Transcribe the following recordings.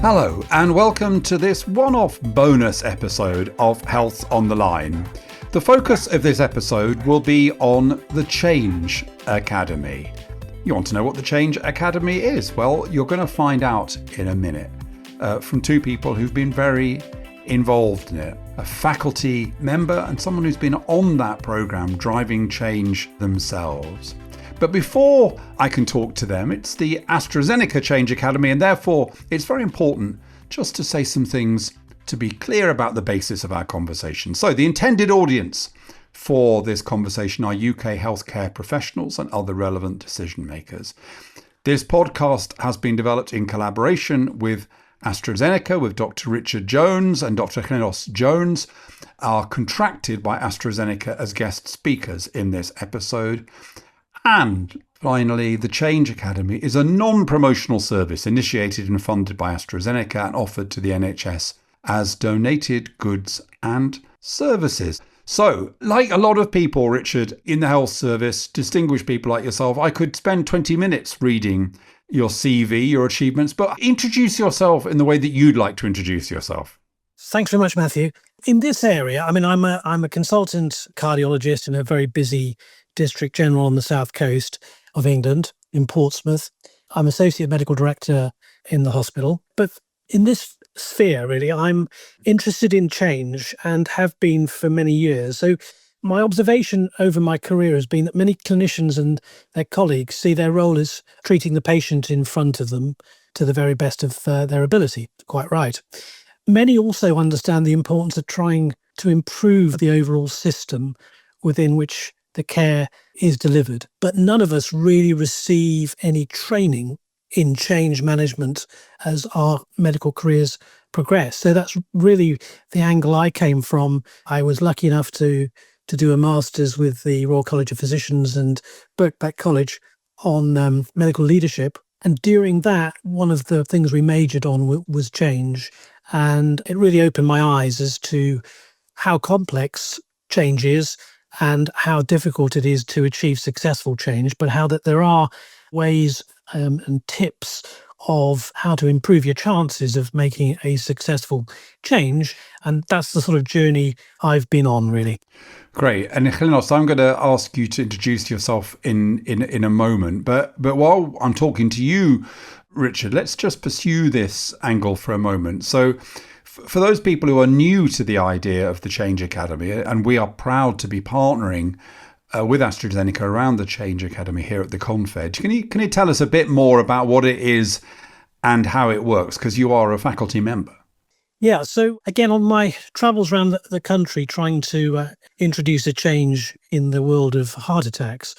Hello and welcome to this one-off bonus episode of Health on the Line. The focus of this episode will be on the Change Academy. You want to know what the Change Academy is? Well, you're going to find out in a minute from two people who've been very involved in it. A faculty member and someone who's been on that programme driving change themselves. But before I can talk to them, it's the AstraZeneca Change Academy, and therefore it's very important just to say some things to be clear about the basis of our conversation. So the intended audience for this conversation are UK healthcare professionals and other relevant decision makers. This podcast has been developed in collaboration with AstraZeneca, with Dr. Richard Jones and Dr. Llinos Jones are contracted by AstraZeneca as guest speakers in this episode. And finally, the Change Academy is a non-promotional service initiated and funded by AstraZeneca and offered to the NHS as donated goods and services. So, like a lot of people, Richard, in the health service, distinguished people like yourself, I could spend 20 minutes reading your CV, your achievements, but introduce yourself in the way that you'd like to introduce yourself. Thanks very much, Matthew. In this area, I'm a consultant cardiologist in a very busy district general on the south coast of England, in Portsmouth. I'm associate medical director in the hospital. But in this sphere, really, I'm interested in change and have been for many years. So my observation over my career has been that many clinicians and their colleagues see their role as treating the patient in front of them to the very best of their ability. Quite right. Many also understand the importance of trying to improve the overall system within which the care is delivered. But none of us really receive any training in change management as our medical careers progress. So that's really the angle I came from. I was lucky enough to do a master's with the Royal College of Physicians and Birkbeck College on medical leadership. And during that, one of the things we majored on was change. And it really opened my eyes as to how complex change is and how difficult it is to achieve successful change, but how that there are ways and tips of how to improve your chances of making a successful change. And that's the sort of journey I've been on, really. Great. And Llinos, I'm going to ask you to introduce yourself in a moment. But while I'm talking to you, Richard, let's just pursue this angle for a moment. So for those people who are new to the idea of the Change Academy, and we are proud to be partnering with AstraZeneca around the Change Academy here at the Confed, can you tell us a bit more about what it is and how it works? Because you are a faculty member. Yeah, so again, on my travels around the country trying to introduce a change in the world of heart attacks,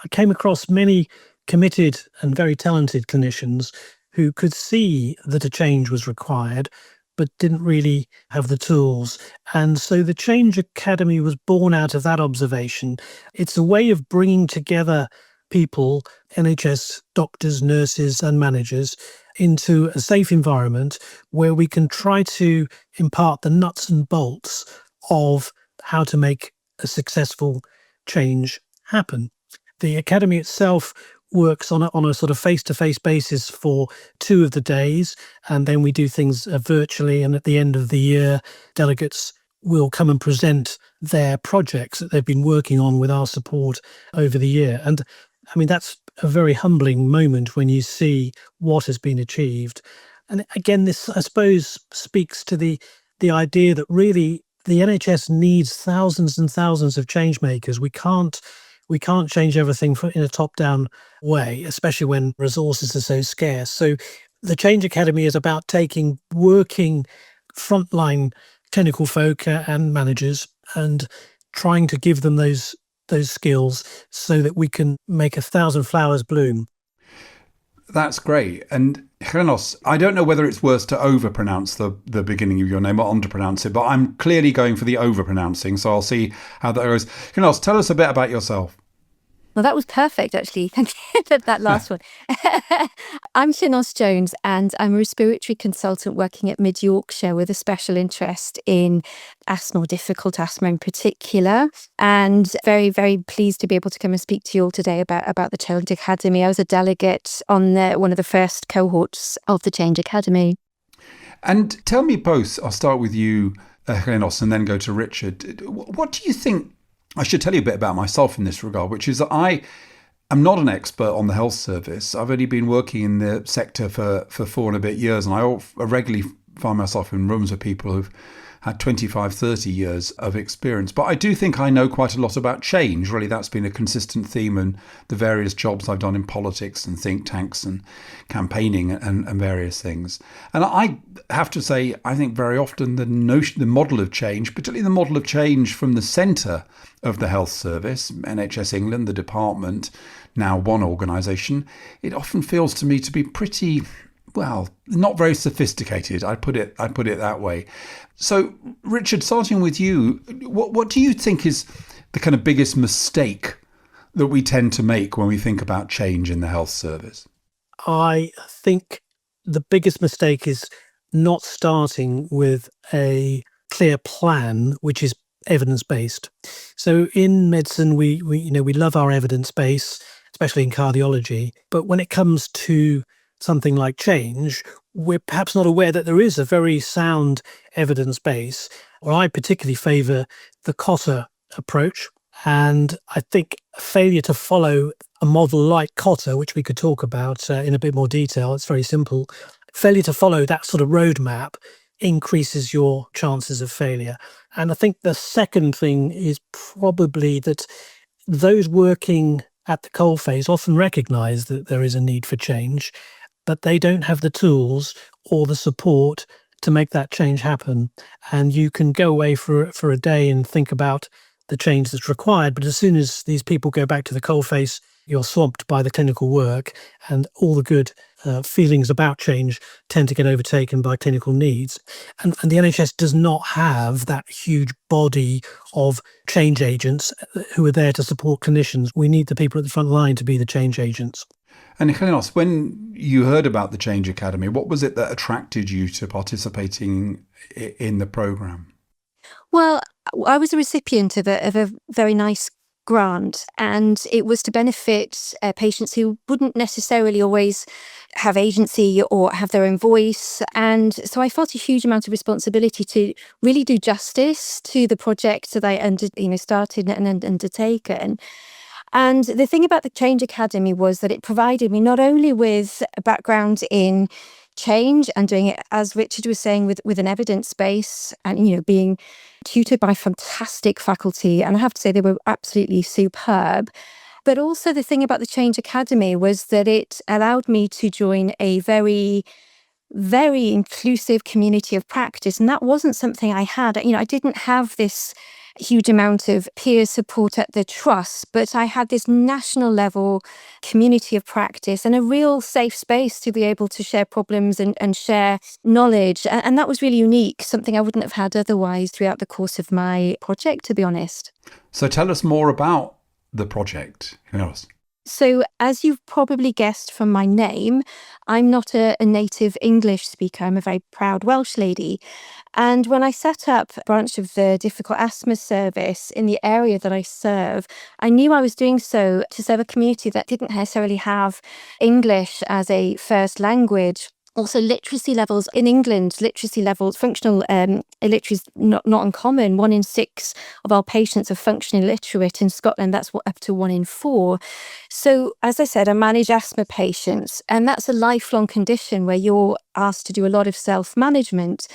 I came across many committed and very talented clinicians who could see that a change was required, but didn't really have the tools. And so the Change Academy was born out of that observation. It's a way of bringing together people, NHS doctors, nurses and managers, into a safe environment where we can try to impart the nuts and bolts of how to make a successful change happen. The Academy itself works on a sort of face-to-face basis for 2 of the days, and then we do things virtually, and at the end of the year delegates will come and present their projects that they've been working on with our support over the year. And I mean, that's a very humbling moment when you see what has been achieved. And again, this, I suppose, speaks to the idea that really the NHS needs thousands and thousands of change makers. We can't change everything in a top-down way, especially when resources are so scarce. So the Change Academy is about taking working frontline clinical folk and managers and trying to give them those skills so that we can make 1,000 flowers bloom. That's great. And Llinos, I don't know whether it's worse to overpronounce the beginning of your name or underpronounce it, but I'm clearly going for the overpronouncing, so I'll see how that goes. Llinos, tell us a bit about yourself. Well, that was perfect, actually. Thank you for that last one. I'm Llinos Jones, and I'm a respiratory consultant working at Mid Yorkshire with a special interest in asthma, or difficult asthma in particular. And very, very pleased to be able to come and speak to you all today about the Change Academy. I was a delegate on one of the first cohorts of the Change Academy. And tell me both, I'll start with you, Llinos, and then go to Richard. What do you think? I should tell you a bit about myself in this regard, which is that I am not an expert on the health service. I've only been working in the sector for 4 and a bit years, and I regularly find myself in rooms with people who've had 25, 30 years of experience. But I do think I know quite a lot about change. Really, that's been a consistent theme in the various jobs I've done in politics and think tanks and campaigning and various things. And I have to say, I think very often the model of change, particularly the model of change from the centre of the health service, NHS England, the department, now one organisation, it often feels to me to be pretty, well, not very sophisticated. I'd put it that way. So, Richard, starting with you, what do you think is the kind of biggest mistake that we tend to make when we think about change in the health service? I think the biggest mistake is not starting with a clear plan, which is evidence-based. So in medicine, we love our evidence base, especially in cardiology. But when it comes to something like change, we're perhaps not aware that there is a very sound evidence base. Or I particularly favour the Cotter approach. And I think failure to follow a model like Cotter, which we could talk about in a bit more detail, it's very simple. Failure to follow that sort of roadmap increases your chances of failure. And I think the second thing is probably that those working at the coalface often recognise that there is a need for change, but they don't have the tools or the support to make that change happen. And you can go away for a day and think about the change that's required, but as soon as these people go back to the coalface, you're swamped by the clinical work, and all the good feelings about change tend to get overtaken by clinical needs. And the NHS does not have that huge body of change agents who are there to support clinicians. We need the people at the front line to be the change agents. And Llinos, when you heard about the Change Academy, what was it that attracted you to participating in the programme? Well, I was a recipient of a very nice grant, and it was to benefit patients who wouldn't necessarily always have agency or have their own voice. And so I felt a huge amount of responsibility to really do justice to the project that I started and undertaken. And the thing about the Change Academy was that it provided me not only with a background in change and doing it, as Richard was saying, with an evidence base, and being tutored by fantastic faculty, and I have to say they were absolutely superb. But also the thing about the Change Academy was that it allowed me to join a very, very inclusive community of practice, and that wasn't something I had. I didn't have this huge amount of peer support at the trust, but I had this national level community of practice and a real safe space to be able to share problems and share knowledge. And that was really unique, something I wouldn't have had otherwise throughout the course of my project, to be honest. So tell us more about the project. So, as you've probably guessed from my name, I'm not a native English speaker. I'm a very proud Welsh lady. And when I set up a branch of the difficult asthma service in the area that I serve, I knew I was doing so to serve a community that didn't necessarily have English as a first language. Also, literacy levels in England, functional illiteracy is not uncommon. 1 in 6 of our patients are functionally illiterate. In Scotland, that's up to 1 in 4. So, as I said, I manage asthma patients, and that's a lifelong condition where you're asked to do a lot of self-management.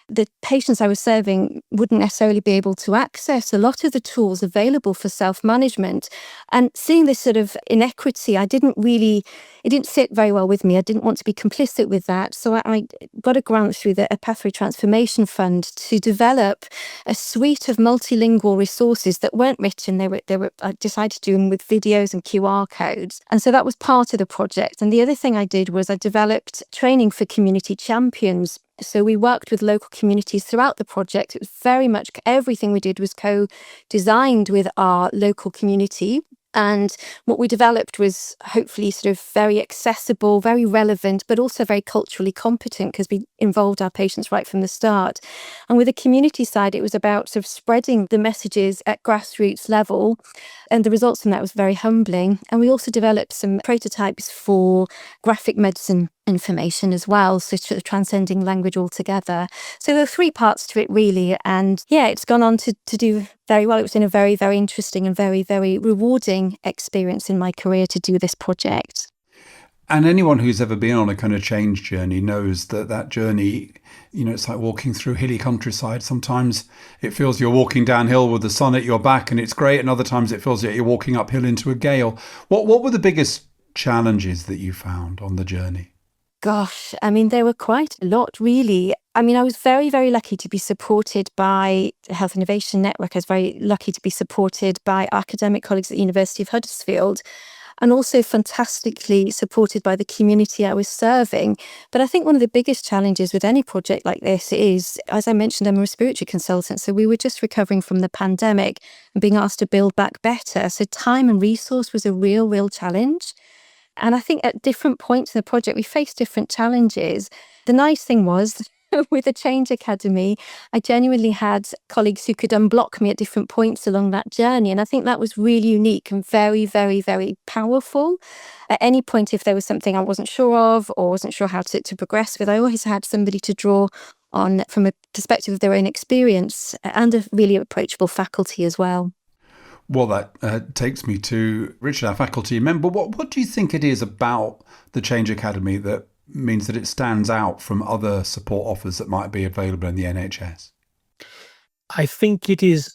The patients I was serving wouldn't necessarily be able to access a lot of the tools available for self-management. And seeing this sort of inequity, it didn't sit very well with me. I didn't want to be complicit with that. So I got a grant through the Pathway Transformation Fund to develop a suite of multilingual resources that weren't written. I decided to do them with videos and QR codes. And so that was part of the project. And the other thing I did was I developed training for community champions. So we worked with local communities throughout the project. It was very much everything we did was co-designed with our local community. And what we developed was hopefully sort of very accessible, very relevant, but also very culturally competent, because we involved our patients right from the start. And with the community side, it was about sort of spreading the messages at grassroots level. And the results from that was very humbling. And we also developed some prototypes for graphic medicine information as well, so sort of transcending language altogether. So there are three parts to it really, and yeah, it's gone on to do very well. It was in a very, very interesting and very, very rewarding experience in my career to do this project. And anyone who's ever been on a kind of change journey knows that that journey, it's like walking through hilly countryside. Sometimes it feels you're walking downhill with the sun at your back and it's great, and other times it feels like you're walking uphill into a gale. What were the biggest challenges that you found on the journey? Gosh, I mean, there were quite a lot, really. I mean, I was very, very lucky to be supported by the Health Innovation Network. I was very lucky to be supported by academic colleagues at the University of Huddersfield, and also fantastically supported by the community I was serving. But I think one of the biggest challenges with any project like this is, as I mentioned, I'm a respiratory consultant, so we were just recovering from the pandemic and being asked to build back better. So time and resource was a real challenge. And I think at different points in the project, we faced different challenges. The nice thing was, with the ChangeACADEMY, I genuinely had colleagues who could unblock me at different points along that journey. And I think that was really unique and very, very, very powerful. At any point, if there was something I wasn't sure of or wasn't sure how to progress with, I always had somebody to draw on from a perspective of their own experience, and a really approachable faculty as well. Well, that takes me to Richard, our faculty member. What do you think it is about the ChangeACADEMY that means that it stands out from other support offers that might be available in the NHS? I think the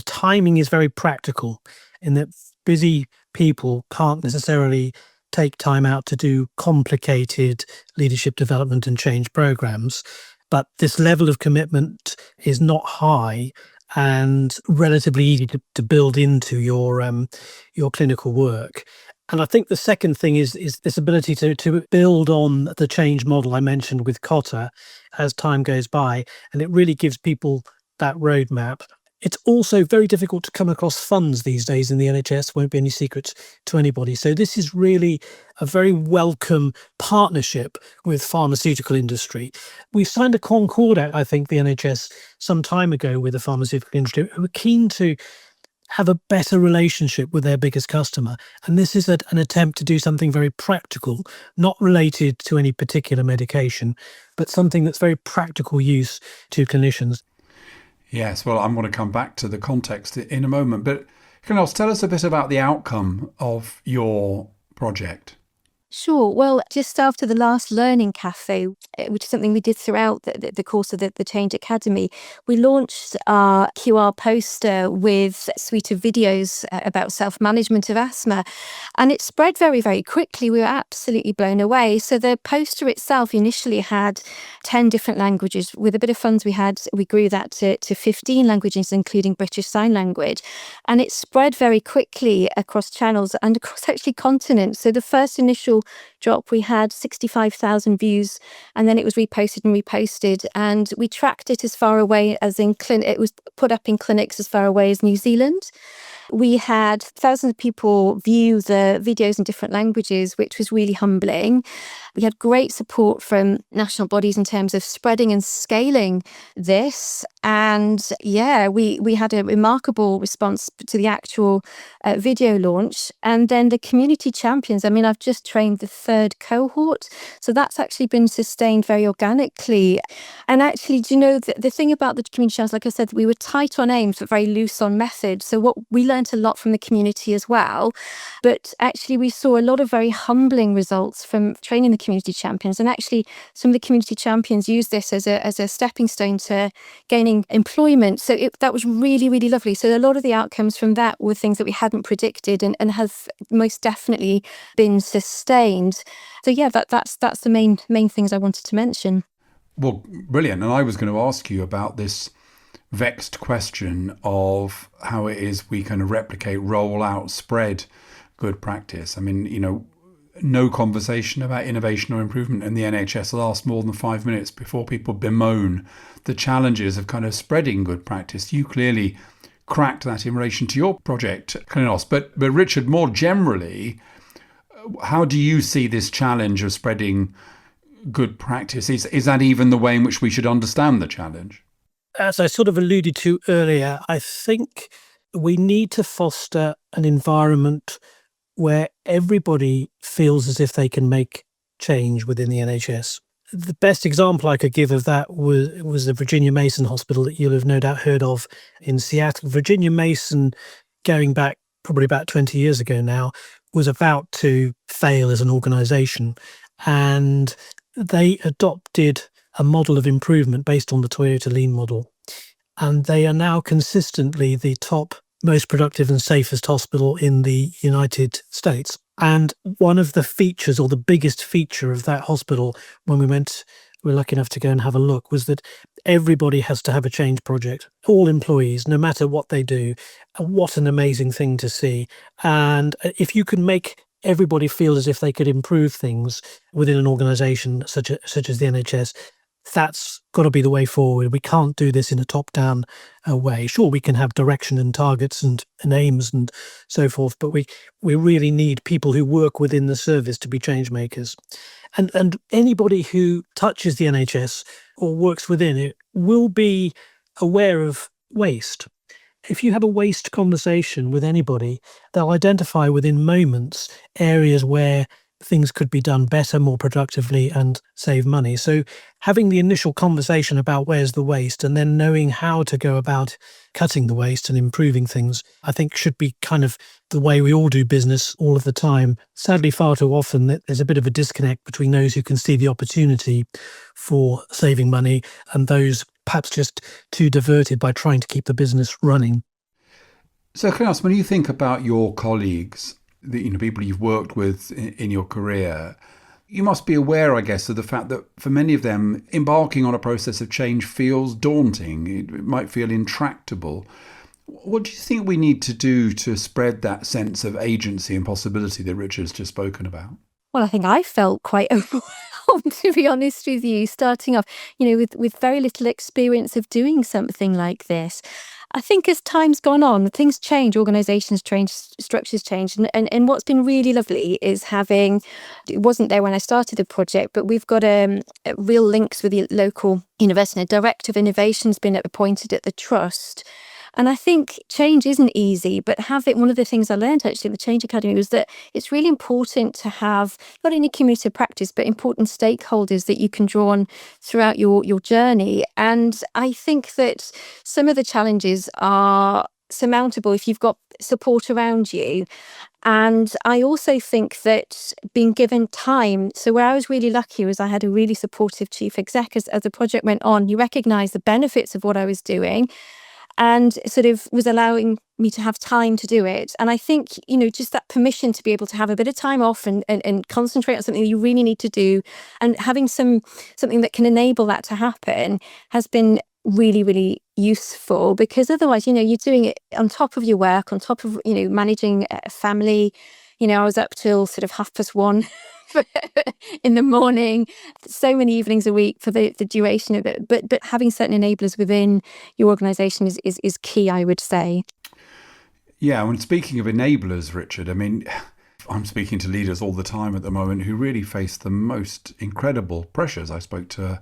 timing is very practical, in that busy people can't necessarily take time out to do complicated leadership development and change programs. But this level of commitment is not high and relatively easy to build into your clinical work. And I think the second thing is this ability to build on the change model I mentioned with Cotter as time goes by, and it really gives people that roadmap. It's also very difficult to come across funds these days in the NHS, won't be any secret to anybody. So this is really a very welcome partnership with pharmaceutical industry. We signed a concord out, I think, the NHS some time ago with the pharmaceutical industry, who are keen to have a better relationship with their biggest customer. And this is an attempt to do something very practical, not related to any particular medication, but something that's very practical use to clinicians. Yes, well, I'm going to come back to the context in a moment, but Llinos, tell us a bit about the outcome of your project. Sure. Well, just after the last Learning Cafe, which is something we did throughout the course of the ChangeACADEMY, we launched our QR poster with a suite of videos about self-management of asthma. And it spread very, very quickly. We were absolutely blown away. So the poster itself initially had 10 different languages. With a bit of funds we grew that to 15 languages, including British Sign Language. And it spread very quickly across channels and across actually continents. So the first initial drop, we had 65,000 views, and then it was reposted, and we tracked it as far away as it was put up in clinics as far away as New Zealand. We had thousands of people view the videos in different languages, which was really humbling. We had great support from national bodies in terms of spreading and scaling this. And yeah, we had a remarkable response to the actual video launch. And then the community champions, I mean, I've just trained the third cohort. So that's actually been sustained very organically. And actually, do you know, the thing about the community champions, like I said, we were tight on aims, but very loose on method. So what we learned a lot from the community as well. But actually, we saw a lot of very humbling results from training the community champions. And actually, some of the community champions used this as a stepping stone to gaining employment. So that was really, really lovely. So a lot of the outcomes from that were things that we hadn't predicted and have most definitely been sustained. So yeah, that's the main things I wanted to mention. Well, brilliant. And I was going to ask you about this vexed question of how it is we can replicate, roll out, spread good practice. I mean, no conversation about innovation or improvement in the NHS lasts more than 5 minutes before people bemoan the challenges of kind of spreading good practice. You clearly cracked that in relation to your project, Llinos. But Richard, more generally, how do you see this challenge of spreading good practice? Is that even the way in which we should understand the challenge? As I sort of alluded to earlier, I think we need to foster an environment where everybody feels as if they can make change within the NHS. The best example I could give of that was the Virginia Mason Hospital that you'll have no doubt heard of in Seattle. Virginia Mason, going back probably about 20 years ago now, was about to fail as an organisation, and they adopted a model of improvement based on the Toyota Lean model. And they are now consistently the top most productive and safest hospital in the United States. And one of the features, or the biggest feature of that hospital, when we were lucky enough to go and have a look, was that everybody has to have a change project. All employees, no matter what they do. What an amazing thing to see. And if you can make everybody feel as if they could improve things within an organisation such as the NHS, that's got to be the way forward. We can't do this in a top-down way. Sure, we can have direction and targets and aims and so forth, but we really need people who work within the service to be change makers. And anybody who touches the NHS or works within it will be aware of waste. If you have a waste conversation with anybody, they'll identify within moments areas where things could be done better, more productively, and save money. So having the initial conversation about where's the waste, and then knowing how to go about cutting the waste and improving things, I think should be kind of the way we all do business all of the time. Sadly, far too often there's a bit of a disconnect between those who can see the opportunity for saving money and those perhaps just too diverted by trying to keep the business running. So, Klaus, when you think about your colleagues, the people you've worked with in your career, you must be aware, I guess, of the fact that for many of them, embarking on a process of change feels daunting. It might feel intractable. What do you think we need to do to spread that sense of agency and possibility that Richard's just spoken about? Well, I think I felt quite overwhelmed, to be honest with you, starting off, with very little experience of doing something like this. I think as time's gone on, things change, organisations change, structures change. And what's been really lovely is it wasn't there when I started the project, but we've got real links with the local university. A director of innovation's been appointed at the trust. And I think change isn't easy, but one of the things I learned actually at the Change Academy was that it's really important to have not only community practice, but important stakeholders that you can draw on throughout your journey. And I think that some of the challenges are surmountable if you've got support around you. And I also think that being given time, so where I was really lucky was I had a really supportive chief exec as the project went on. He recognised the benefits of what I was doing and sort of was allowing me to have time to do it. And I think, just that permission to be able to have a bit of time off and concentrate on something that you really need to do, and having something that can enable that to happen has been really, really useful, because otherwise, you're doing it on top of your work, on top of, managing a family. I was up till sort of 1:30 in the morning, so many evenings a week for the duration of it. But having certain enablers within your organisation is key, I would say. Yeah, when speaking of enablers, Richard, I mean, I'm speaking to leaders all the time at the moment who really face the most incredible pressures. I spoke to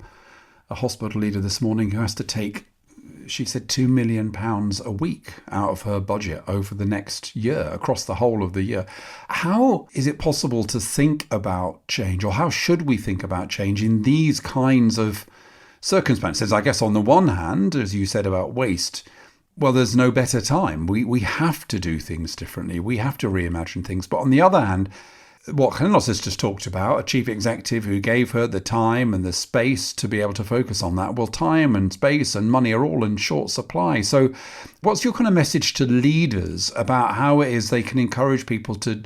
a hospital leader this morning who has to take, she said, £2 million a week out of her budget over the next year, across the whole of the year. How is it possible to think about change, or how should we think about change in these kinds of circumstances? I guess on the one hand, as you said about waste, well, there's no better time. We have to do things differently. We have to reimagine things. But on the other hand, what Llinos has just talked about, a chief executive who gave her the time and the space to be able to focus on that. Well, time and space and money are all in short supply. So what's your kind of message to leaders about how it is they can encourage people to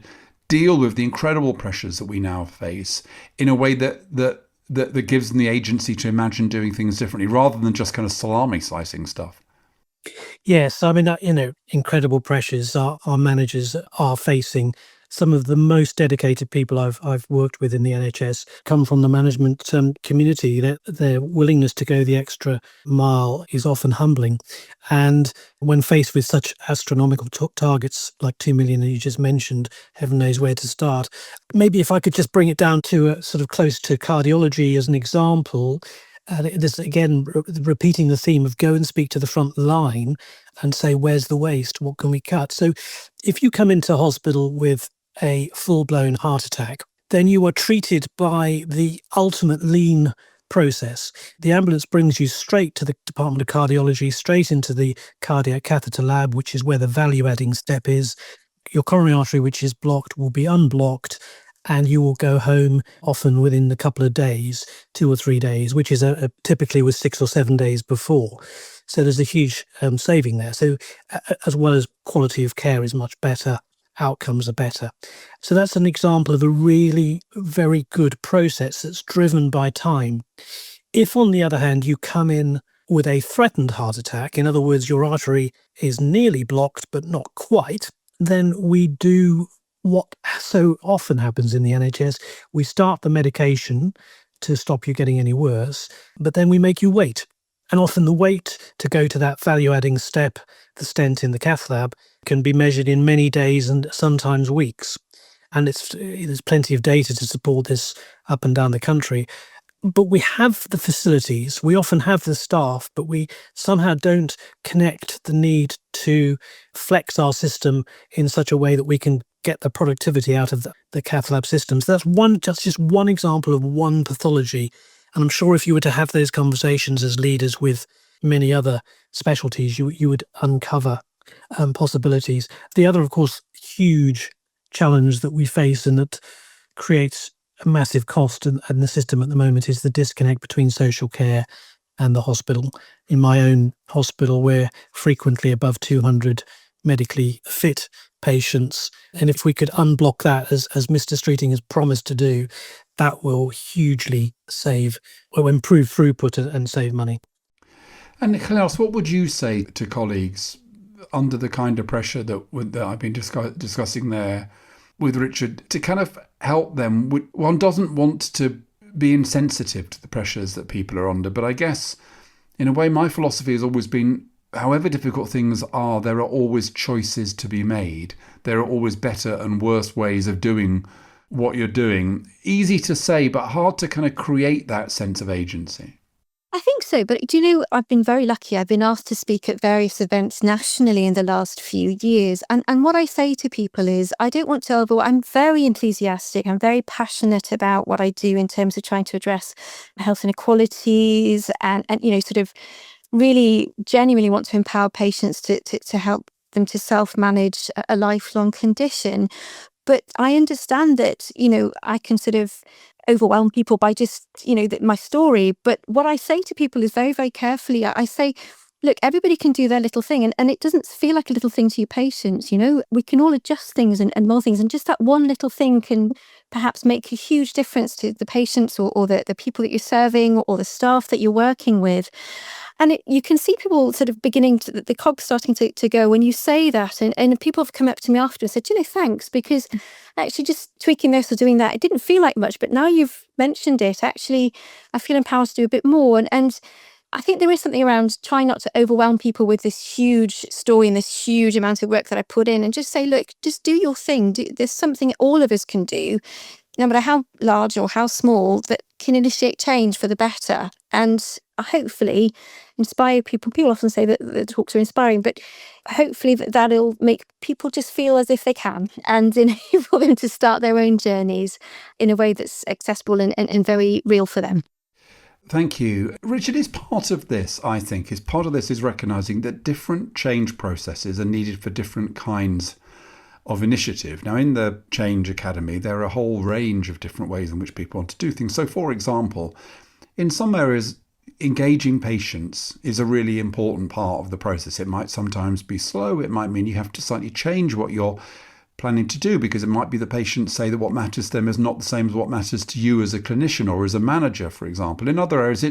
deal with the incredible pressures that we now face in a way that gives them the agency to imagine doing things differently, rather than just kind of salami slicing stuff? Yes, I mean, incredible pressures our managers are facing. Some of the most dedicated people I've worked with in the NHS come from the management community. Their willingness to go the extra mile is often humbling. And when faced with such astronomical targets like 2 million that you just mentioned, heaven knows where to start. Maybe if I could just bring it down to sort of close to cardiology as an example. This again, repeating the theme of go and speak to the front line and say, where's the waste? What can we cut? So if you come into hospital with a full-blown heart attack, then you are treated by the ultimate lean process. The ambulance brings you straight to the Department of Cardiology, straight into the cardiac catheter lab, which is where the value-adding step is. Your coronary artery, which is blocked, will be unblocked, and you will go home often within a couple of days, 2 or 3 days, which is typically was 6 or 7 days before. So there's a huge saving there. So as well as quality of care is much better, outcomes are better. So that's an example of a really very good process that's driven by time. If, on the other hand, you come in with a threatened heart attack, in other words, your artery is nearly blocked but not quite, then we do what so often happens in the NHS. We start the medication to stop you getting any worse, but then we make you wait. And often the wait to go to that value-adding step, the stent in the cath lab, can be measured in many days and sometimes weeks. And there's plenty of data to support this up and down the country. But we have the facilities, we often have the staff, but we somehow don't connect the need to flex our system in such a way that we can get the productivity out of the cath lab systems. That's just one example of one pathology. And I'm sure if you were to have those conversations as leaders with many other specialties, you would uncover possibilities. The other, of course, huge challenge that we face and that creates a massive cost in the system at the moment is the disconnect between social care and the hospital. In my own hospital, we're frequently above 200 medically fit patients. And if we could unblock that, as Mr. Streeting has promised to do, that will hugely improve throughput and save money. And Llinos, what would you say to colleagues under the kind of pressure that I've been discussing there with Richard, to kind of help them? One doesn't want to be insensitive to the pressures that people are under, but I guess in a way my philosophy has always been, however difficult things are, there are always choices to be made. There are always better and worse ways of doing what you're doing. Easy to say, but hard to kind of create that sense of agency. I think so, but do you know, I've been very lucky. I've been asked to speak at various events nationally in the last few years. And what I say to people is, I don't want to I'm very enthusiastic. I'm very passionate about what I do in terms of trying to address health inequalities and sort of really genuinely want to empower patients to help them to self-manage a lifelong condition. But I understand that, I can sort of overwhelm people by just, my story. But what I say to people is very, very carefully, I say, look, everybody can do their little thing. And it doesn't feel like a little thing to your patients. We can all adjust things and more things. And just that one little thing can perhaps make a huge difference to the patients or the people that you're serving or the staff that you're working with. And you can see people sort of beginning to, the cogs starting to go when you say that. And people have come up to me after and said, thanks, because actually just tweaking this or doing that, it didn't feel like much. But now you've mentioned it, actually, I feel empowered to do a bit more. And I think there is something around trying not to overwhelm people with this huge story and this huge amount of work that I put in, and just say, look, just do your thing. There's something all of us can do, no matter how large or how small, that can initiate change for the better and hopefully inspire people. People often say that the talks are inspiring, but hopefully that'll make people just feel as if they can and enable them to start their own journeys in a way that's accessible and very real for them. Thank you. Richard, is part of this is recognising that different change processes are needed for different kinds of initiative. Now, in the Change Academy, there are a whole range of different ways in which people want to do things. So, for example, in some areas, engaging patients is a really important part of the process. It might sometimes be slow. It might mean you have to slightly change what you're planning to do, because it might be the patients say that what matters to them is not the same as what matters to you as a clinician or as a manager, for example. In other areas,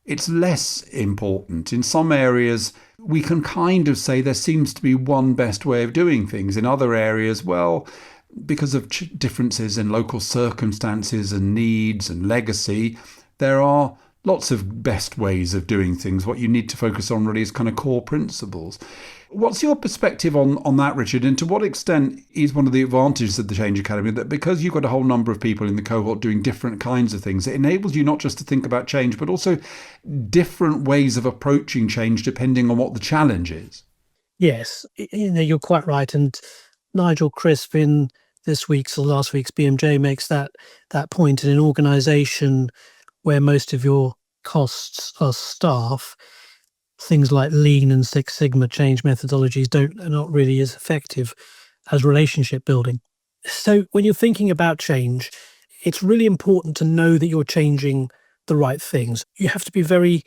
it's less important. In some areas, we can kind of say there seems to be one best way of doing things. In other areas, well, because of differences in local circumstances and needs and legacy, there are lots of best ways of doing things. What you need to focus on really is kind of core principles. What's your perspective on that, Richard? And to what extent is one of the advantages of the Change Academy that because you've got a whole number of people in the cohort doing different kinds of things, it enables you not just to think about change, but also different ways of approaching change depending on what the challenge is? Yes, you're quite right. And Nigel Crisp in this week's or last week's BMJ makes that point. In an organization where most of your costs are staff, things like Lean and Six Sigma change methodologies are not really as effective as relationship building. So when you're thinking about change, it's really important to know that you're changing the right things. You have to be very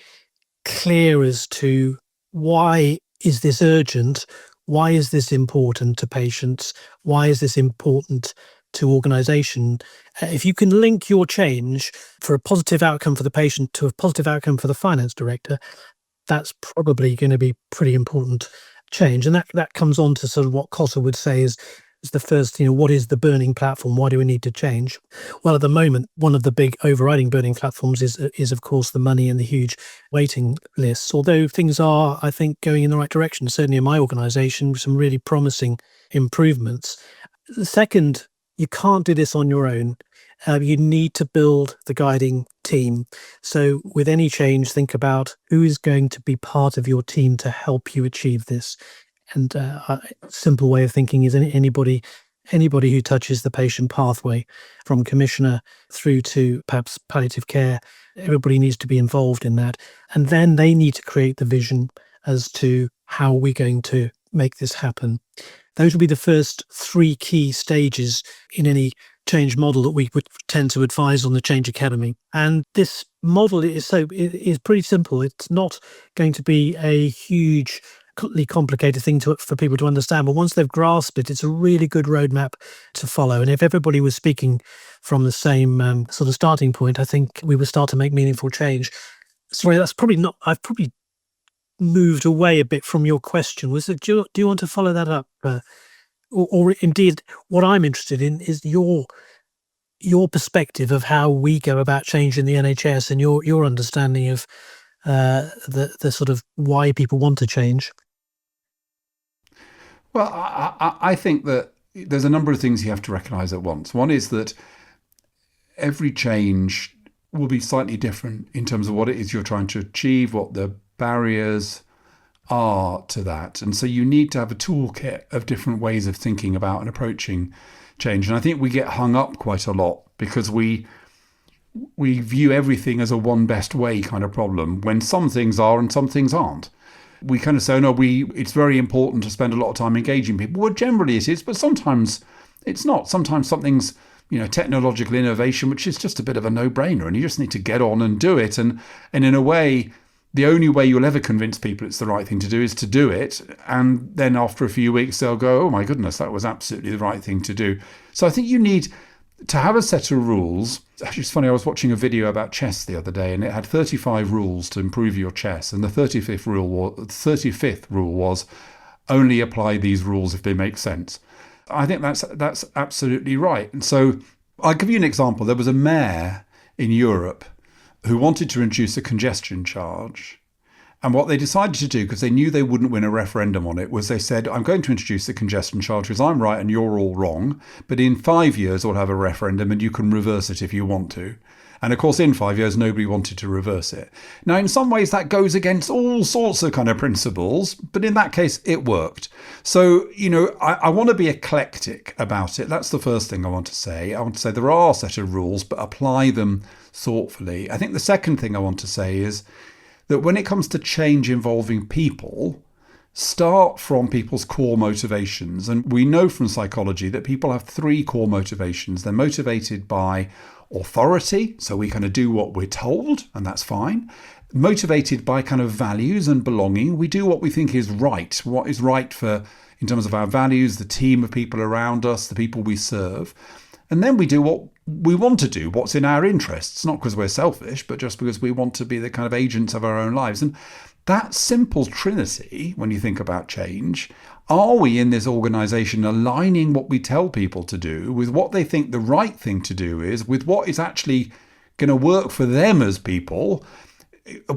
clear as to why is this urgent? Why is this important to patients? Why is this important to organization? If you can link your change for a positive outcome for the patient to a positive outcome for the finance director, that's probably going to be pretty important change. And that comes on to sort of what Cotter would say is the first, what is the burning platform? Why do we need to change? Well, at the moment, one of the big overriding burning platforms is of course, the money and the huge waiting lists. Although things are, I think, going in the right direction, certainly in my organisation, some really promising improvements. The second, you can't do this on your own. You need to build the guiding team. So with any change, think about who is going to be part of your team to help you achieve this. And a simple way of thinking is anybody who touches the patient pathway from commissioner through to perhaps palliative care, everybody needs to be involved in that. And then they need to create the vision as to how we're going to make this happen. Those will be the first three key stages in any change model that we would tend to advise on the Change Academy. And this model is pretty simple. It's not going to be a hugely complicated thing for people to understand, but once they've grasped it, it's a really good roadmap to follow. And if everybody was speaking from the same sort of starting point, I think we would start to make meaningful change. Sorry, that's probably not. I've probably moved away a bit from your question. Do you want to follow that up, or indeed, what I'm interested in is your perspective of how we go about changing the NHS and your understanding of the sort of why people want to change. Well, I think that there's a number of things you have to recognise at once. One is that every change will be slightly different in terms of what it is you're trying to achieve, what the barriers are to that. And so you need to have a toolkit of different ways of thinking about and approaching change. And I think we get hung up quite a lot because we view everything as a one best way kind of problem when some things are and some things aren't. We kind of say, no, it's very important to spend a lot of time engaging people. Well, generally it is, but sometimes it's not. Sometimes something's, technological innovation, which is just a bit of a no-brainer, and you just need to get on and do it. And in a way, the only way you'll ever convince people it's the right thing to do is to do it. And then after a few weeks, they'll go, oh my goodness, that was absolutely the right thing to do. So I think you need to have a set of rules. Actually, it's funny, I was watching a video about chess the other day, and it had 35 rules to improve your chess. And the 35th rule was only apply these rules if they make sense. I think that's absolutely right. And so I'll give you an example. There was a mayor in Europe who wanted to introduce a congestion charge. And what they decided to do, because they knew they wouldn't win a referendum on it, was they said, I'm going to introduce the congestion charge because I'm right and you're all wrong. But in 5 years, we'll have a referendum and you can reverse it if you want to. And of course, in 5 years, nobody wanted to reverse it. Now, in some ways, that goes against all sorts of kind of principles. But in that case, it worked. So, I want to be eclectic about it. That's the first thing I want to say. I want to say there are a set of rules, but apply them thoughtfully. I think the second thing I want to say is that when it comes to change involving people, start from people's core motivations. And we know from psychology that people have three core motivations. They're motivated by authority, so we kind of do what we're told, and that's fine. Motivated by kind of values and belonging. We do what we think is right, what is right in terms of our values, the team of people around us, the people we serve. And then we do what we want to do, what's in our interests, not because we're selfish, but just because we want to be the kind of agents of our own lives. And that simple trinity, when you think about change, are we in this organisation aligning what we tell people to do with what they think the right thing to do is, with what is actually going to work for them as people?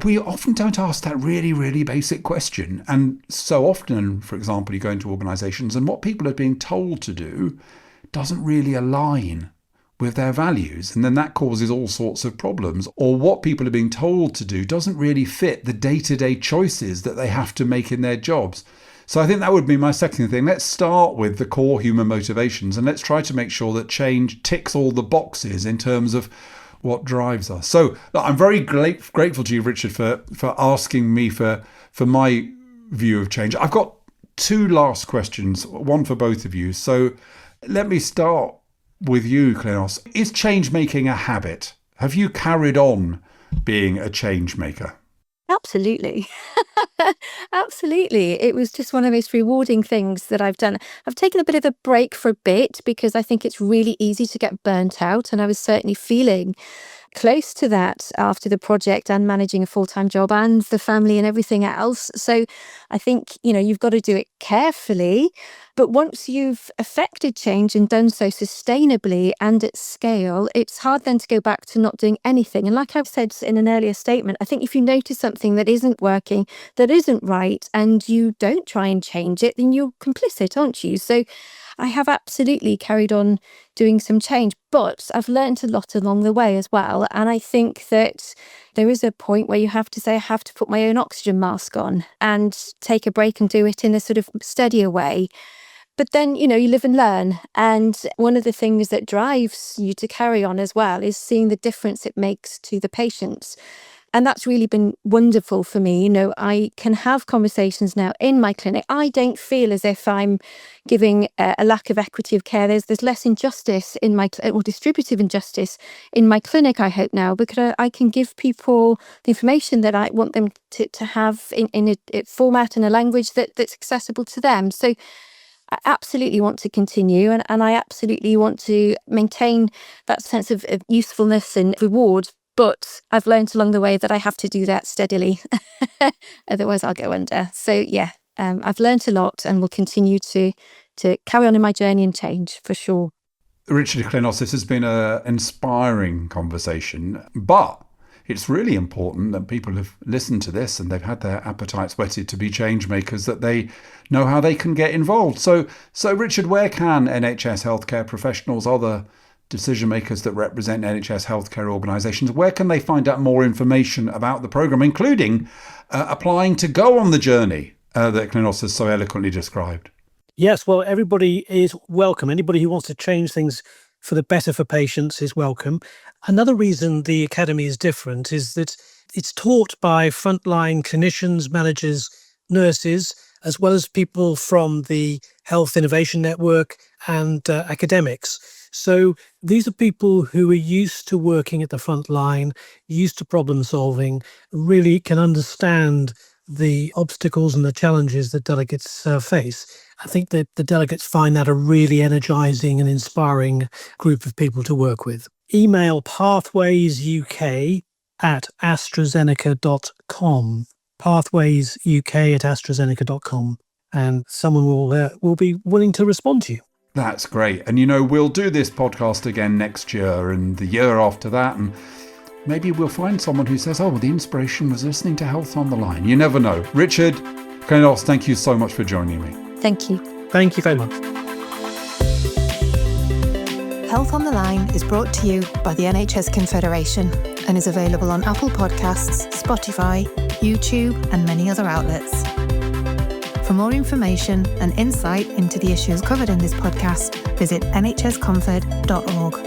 We often don't ask that really, really basic question. And so often, for example, you go into organisations and what people are being told to do doesn't really align with their values. And then that causes all sorts of problems. Or what people are being told to do doesn't really fit the day-to-day choices that they have to make in their jobs. So I think that would be my second thing. Let's start with the core human motivations and let's try to make sure that change ticks all the boxes in terms of what drives us. So I'm very grateful to you, Richard, for asking me for my view of change. I've got two last questions, one for both of you. So let me start with you, Llinos. Is change making a habit? Have you carried on being a change maker? Absolutely. Absolutely. It was just one of the most rewarding things that I've done. I've taken a bit of a break for a bit because I think it's really easy to get burnt out. And I was certainly feeling close to that after the project and managing a full-time job and the family and everything else. So I think, you've got to do it carefully. But once you've affected change and done so sustainably and at scale, it's hard then to go back to not doing anything. And like I've said in an earlier statement, I think if you notice something that isn't working, that isn't right, and you don't try and change it, then you're complicit, aren't you? So I have absolutely carried on doing some change, but I've learned a lot along the way as well. And I think that there is a point where you have to say, I have to put my own oxygen mask on and take a break and do it in a sort of steadier way. But then, you live and learn. And one of the things that drives you to carry on as well is seeing the difference it makes to the patients. And that's really been wonderful for me. I can have conversations now in my clinic. I don't feel as if I'm giving a lack of equity of care. There's less injustice in or distributive injustice in my clinic, I hope now, because I can give people the information that I want them to have in a format and a language that's accessible to them. So I absolutely want to continue and I absolutely want to maintain that sense of usefulness and reward. But I've learned along the way that I have to do that steadily. Otherwise I'll go under. So yeah, I've learned a lot and will continue to carry on in my journey and change for sure. Richard Llinos, this has been an inspiring conversation, but it's really important that people have listened to this and they've had their appetites whetted to be change makers, that they know how they can get involved. So Richard, where can NHS healthcare professionals, other decision makers that represent NHS healthcare organisations, where can they find out more information about the programme, including applying to go on the journey that Llinos has so eloquently described? Yes, well, everybody is welcome. Anybody who wants to change things for the better for patients is welcome. Another reason the Academy is different is that it's taught by frontline clinicians, managers, nurses, as well as people from the Health Innovation Network and academics. So these are people who are used to working at the front line, used to problem solving, really can understand the obstacles and the challenges that delegates face. I think that the delegates find that a really energizing and inspiring group of people to work with. Email pathwaysuk@AstraZeneca.com, pathwaysuk@AstraZeneca.com, and someone will be willing to respond to you. That's great. And we'll do this podcast again next year and the year after that, and maybe we'll find someone who says, oh, well, the inspiration was listening to Health on the Line. You never know. Richard Llinos, thank you so much for joining me. Thank you. Thank you very much. Health on the Line is brought to you by the NHS Confederation and is available on Apple Podcasts, Spotify, YouTube, and many other outlets. For more information and insight into the issues covered in this podcast, visit nhsconfed.org.